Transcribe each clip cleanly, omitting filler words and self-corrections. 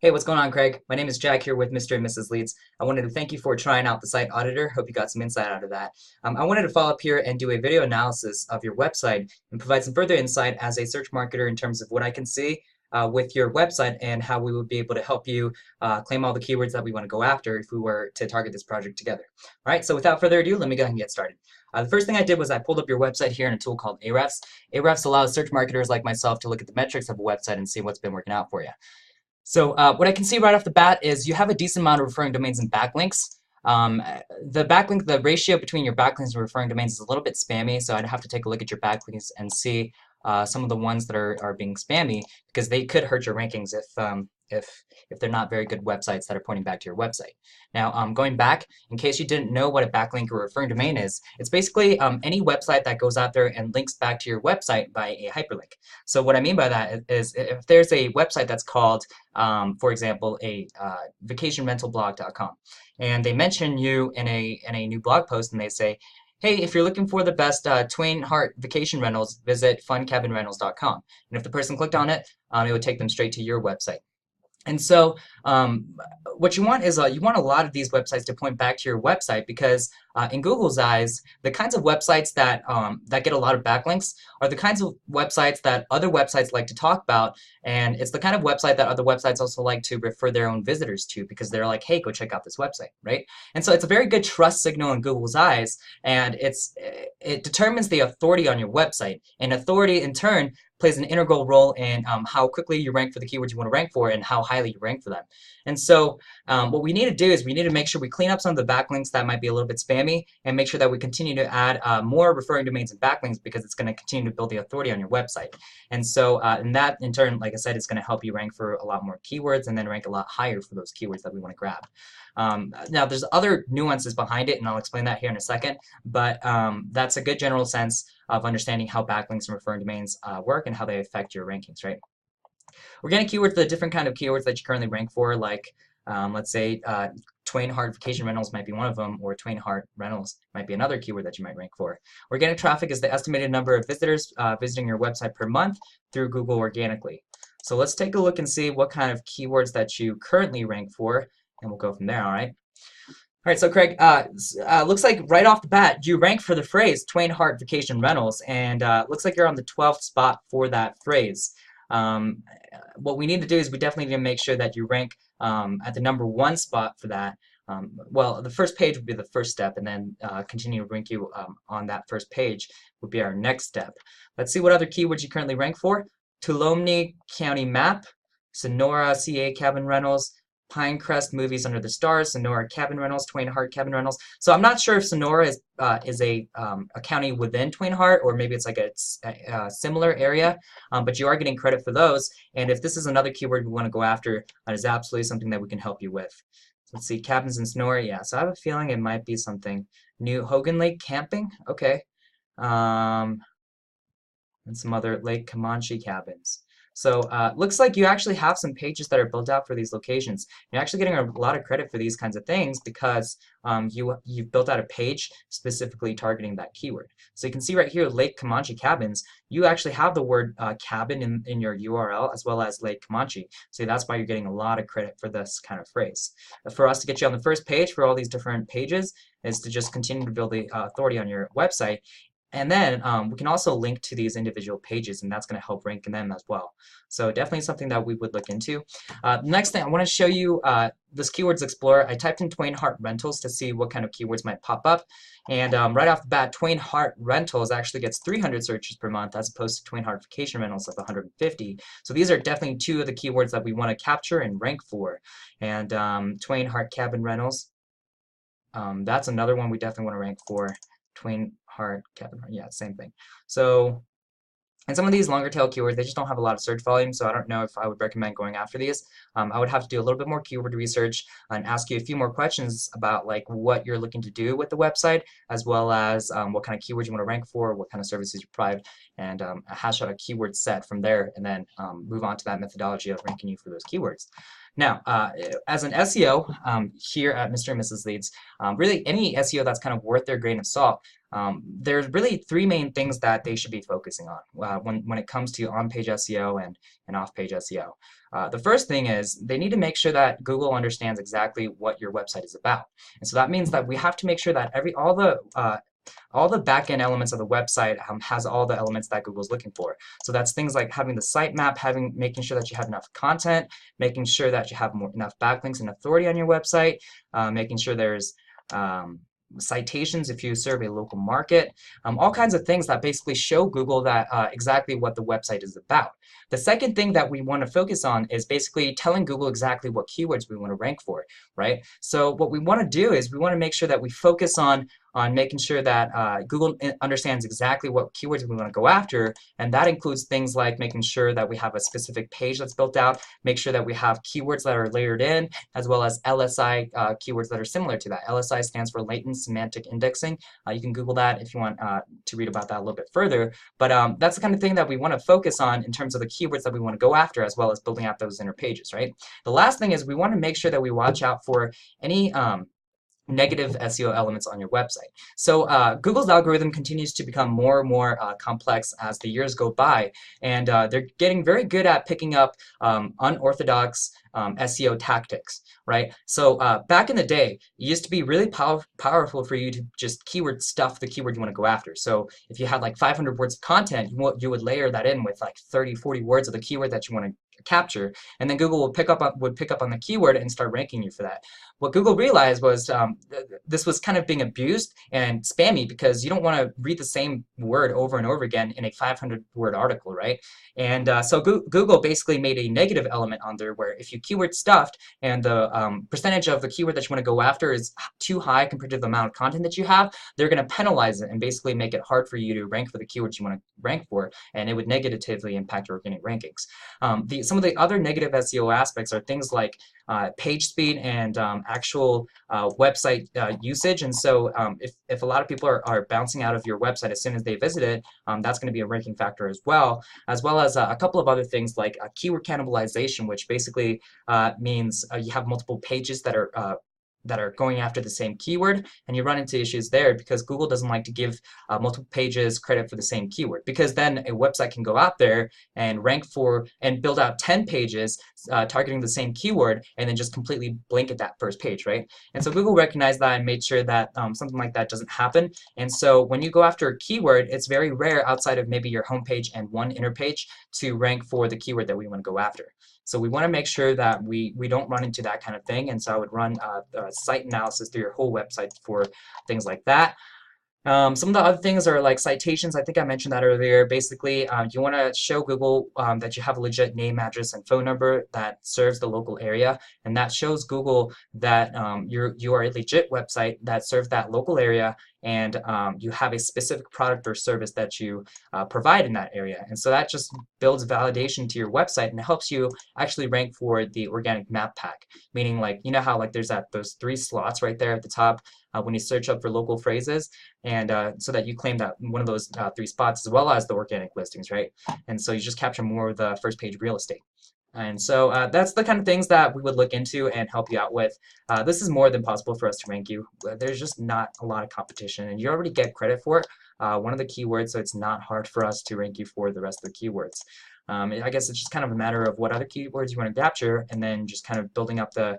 Hey, what's going on, Craig? My name is Jack here with Mr. and Mrs. Leeds. I wanted to thank you for trying out the site auditor. Hope you got some insight out of that. I wanted to follow up here and do a video analysis of your website and provide some further insight as a search marketer in terms of what I can see with your website and how we would be able to help you claim all the keywords that we want to go after if we were to target this project together. All right, so without further ado, let me go ahead and get started. The first thing I did was I pulled up your website here in a tool called Ahrefs. Ahrefs allows search marketers like myself to look at the metrics of a website and see what's been working out for you. So what I can see right off the bat is you have a decent amount of referring domains and backlinks. Um, the ratio between your backlinks and referring domains is a little bit spammy, so I'd have to take a look at your backlinks and see some of the ones that are being spammy because they could hurt your rankings if they're not very good websites that are pointing back to your website. Now, going back, in case you didn't know what a backlink or referring domain is, it's basically any website that goes out there and links back to your website by a hyperlink. So what I mean by that is if there's a website that's called, for example, a vacationrentalblog.com, and they mention you in a new blog post, and they say, hey, if you're looking for the best twain harte vacation rentals, visit funcabinrentals.com. And if the person clicked on it, it would take them straight to your website. And so what you want is you want a lot of these websites to point back to your website because in Google's eyes, the kinds of websites that get a lot of backlinks are the kinds of websites that other websites like to talk about. And it's the kind of website that other websites also like to refer their own visitors to because they're like, hey, go check out this website, right? And so it's a very good trust signal in Google's eyes. And it determines the authority on your website. And authority, in turn, plays an integral role in how quickly you rank for the keywords you want to rank for and how highly you rank for them. And so what we need to do is we need to make sure we clean up some of the backlinks that might be a little bit spammy and make sure that we continue to add more referring domains and backlinks because it's going to continue to build the authority on your website. And so and that, in turn, like I said, is going to help you rank for a lot more keywords and then rank a lot higher for those keywords that we want to grab. Now, there's other nuances behind it, and I'll explain that here in a second, but that's a good general sense of understanding how backlinks and referring domains work and how they affect your rankings, right? Organic keywords, the different kind of keywords that you currently rank for, like let's say twain harte vacation rentals might be one of them, or twain harte rentals might be another keyword that you might rank for. Organic traffic is the estimated number of visitors visiting your website per month through Google organically. So let's take a look and see what kind of keywords that you currently rank for, and we'll go from there, all right? All right, so Craig, looks like right off the bat, you rank for the phrase twain harte vacation rentals, and looks like you're on the 12th spot for that phrase. What we need to do is we definitely need to make sure that you rank at the #1 spot for that. Well, the first page would be the first step, and then continue to rank you on that first page would be our next step. Let's see what other keywords you currently rank for. Tuolumne County Map, Sonora CA Cabin Rentals, Pinecrest Movies Under the Stars, Sonora Cabin Rentals, Twain Harte Cabin Rentals. So I'm not sure if Sonora is a county within Twain Harte, or maybe it's like a similar area, but you are getting credit for those. And if this is another keyword we want to go after, that is absolutely something that we can help you with. So let's see, cabins in Sonora. Yeah, so I have a feeling it might be something new. Hogan Lake Camping. Okay. And some other Lake Comanche cabins. So looks like you actually have some pages that are built out for these locations. You're actually getting a lot of credit for these kinds of things because you've built out a page specifically targeting that keyword. So you can see right here, Lake Comanche cabins, you actually have the word cabin in your URL as well as Lake Comanche. So that's why you're getting a lot of credit for this kind of phrase. For us to get you on the first page for all these different pages is to just continue to build the authority on your website. And then we can also link to these individual pages, and that's going to help rank in them as well. So definitely something that we would look into. Next thing, I want to show you this Keywords Explorer. I typed in Twain Harte Rentals to see what kind of keywords might pop up. And right off the bat, Twain Harte Rentals actually gets 300 searches per month as opposed to Twain Harte Vacation Rentals of 150. So these are definitely two of the keywords that we want to capture and rank for. And Twain Harte Cabin Rentals, that's another one we definitely want to rank for. Twain Harte Cabin, yeah, same thing. So, and some of these longer tail keywords, they just don't have a lot of search volume, so I don't know if I would recommend going after these. I would have to do a little bit more keyword research and ask you a few more questions about like what you're looking to do with the website, as well as what kind of keywords you want to rank for, what kind of services you provide, and hash out a keyword set from there, and then move on to that methodology of ranking you for those keywords. Now, as an SEO here at Mr. and Mrs. Leeds, really any SEO that's kind of worth their grain of salt, there's really three main things that they should be focusing on when it comes to on-page SEO and off-page SEO. The first thing is they need to make sure that Google understands exactly what your website is about. And so that means that we have to make sure that all the backend elements of the website has all the elements that Google's looking for. So that's things like having the sitemap, making sure that you have enough content, making sure that you have enough backlinks and authority on your website, making sure there's citations if you serve a local market, all kinds of things that basically show Google that exactly what the website is about. The second thing that we want to focus on is basically telling Google exactly what keywords we want to rank for, right? So what we want to do is we want to make sure that we focus on making sure that Google understands exactly what keywords we want to go after, and that includes things like making sure that we have a specific page that's built out, make sure that we have keywords that are layered in, as well as LSI keywords that are similar to that. LSI stands for latent semantic indexing. You can Google that if you want to read about that a little bit further, but that's the kind of thing that we want to focus on in terms of the keywords that we want to go after, as well as building out those inner pages, right? The last thing is we want to make sure that we watch out for any negative SEO elements on your website. So Google's algorithm continues to become more and more complex as the years go by, and they're getting very good at picking up unorthodox SEO tactics, right? So back in the day, it used to be really powerful for you to just keyword stuff the keyword you want to go after. So if you had like 500 words of content, you would layer that in with like 30, 40 words of the keyword that you want to capture, and then Google would pick up on the keyword and start ranking you for that. What Google realized was this was kind of being abused and spammy because you don't want to read the same word over and over again in a 500-word article, right? And so Google basically made a negative element on there where if you keyword stuffed and the percentage of the keyword that you want to go after is too high compared to the amount of content that you have, they're going to penalize it and basically make it hard for you to rank for the keywords you want to rank for, and it would negatively impact your organic rankings. Some of the other negative SEO aspects are things like page speed and actual website usage. And so if a lot of people are bouncing out of your website as soon as they visit it, that's going to be a ranking factor as well as a couple of other things like keyword cannibalization, which basically means you have multiple pages that are going after the same keyword, and you run into issues there because Google doesn't like to give multiple pages credit for the same keyword, because then a website can go out there and rank for and build out 10 pages targeting the same keyword and then just completely blanket that first page, right? And so Google recognized that and made sure that something like that doesn't happen. And so when you go after a keyword, it's very rare outside of maybe your homepage and one inner page to rank for the keyword that we want to go after. So we want to make sure that we don't run into that kind of thing. And so I would run site analysis through your whole website for things like that. Some of the other things are like citations. I think I mentioned that earlier. Basically, you want to show Google that you have a legit name, address, and phone number that serves the local area, and that shows Google that you are a legit website that serves that local area, and you have a specific product or service that you provide in that area. And so that just builds validation to your website and helps you actually rank for the organic map pack. Meaning, like, you know how like there's those 3 slots right there at the top when you search up for local phrases, and so that you claim that one of those 3 spots as well as the organic listings, right? And so you just capture more of the first page real estate. And so that's the kind of things that we would look into and help you out with. This is more than possible for us to rank you. There's just not a lot of competition, and you already get credit for it. One of the keywords, so it's not hard for us to rank you for the rest of the keywords. I guess it's just kind of a matter of what other keywords you want to capture, and then just kind of building up the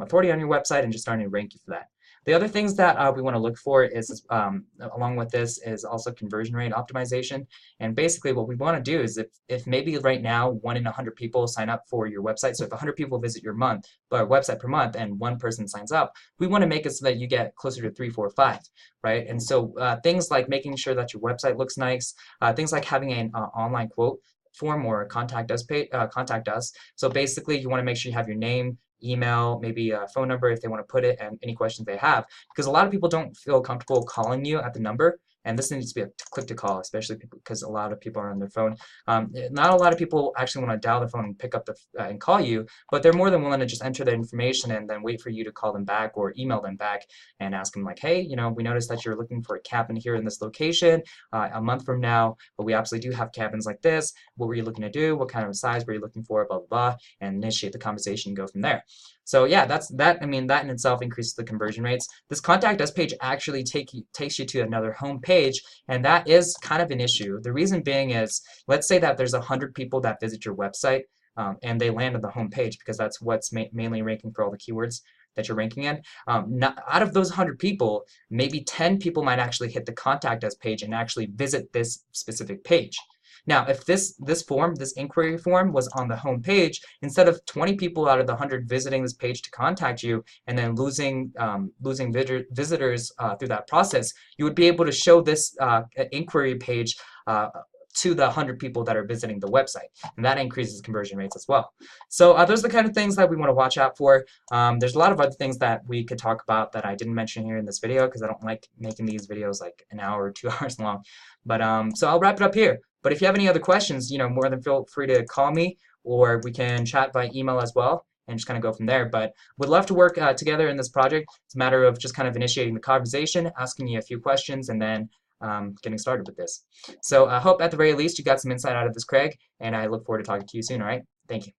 authority on your website and just starting to rank you for that. The other things that we want to look for is, along with this, is also conversion rate optimization. And basically what we want to do is if maybe right now 1 in 100 people sign up for your website, so if 100 people visit your website per month and 1 person signs up, we want to make it so that you get closer to 3, 4, 5, right? And so things like making sure that your website looks nice, things like having an online quote form or contact us. So basically you want to make sure you have your name, email, maybe a phone number if they want to put it, and any questions they have, because a lot of people don't feel comfortable calling you at the number, and this needs to be a click to call, especially because a lot of people are on their phone. Not a lot of people actually want to dial the phone and pick up and call you, but they're more than willing to just enter the information and then wait for you to call them back or email them back and ask them like, hey, you know, we noticed that you're looking for a cabin here in this location a month from now, but we absolutely do have cabins like this. What were you looking to do? What kind of size were you looking for? Blah, blah, blah, and initiate the conversation and go from there. So yeah, that's that. I mean, that in itself increases the conversion rates. This contact us page actually takes you to another home page, and that is kind of an issue. The reason being is, let's say that there's 100 people that visit your website, and they land on the home page because that's what's mainly ranking for all the keywords that you're ranking in. Out of those 100 people, maybe 10 people might actually hit the contact us page and actually visit this specific page. Now, if this inquiry form was on the home page, instead of 20 people out of the 100 visiting this page to contact you and then losing visitors through that process, you would be able to show this inquiry page to the 100 people that are visiting the website, and that increases conversion rates as well. So those are the kind of things that we want to watch out for. There's a lot of other things that we could talk about that I didn't mention here in this video because I don't like making these videos like an hour or 2 hours long. But so I'll wrap it up here. But if you have any other questions, more than feel free to call me, or we can chat by email as well and just kind of go from there. But would love to work together in this project. It's a matter of just kind of initiating the conversation, asking you a few questions, and then getting started with this. So I hope at the very least you got some insight out of this, Craig, and I look forward to talking to you soon, all right? Thank you.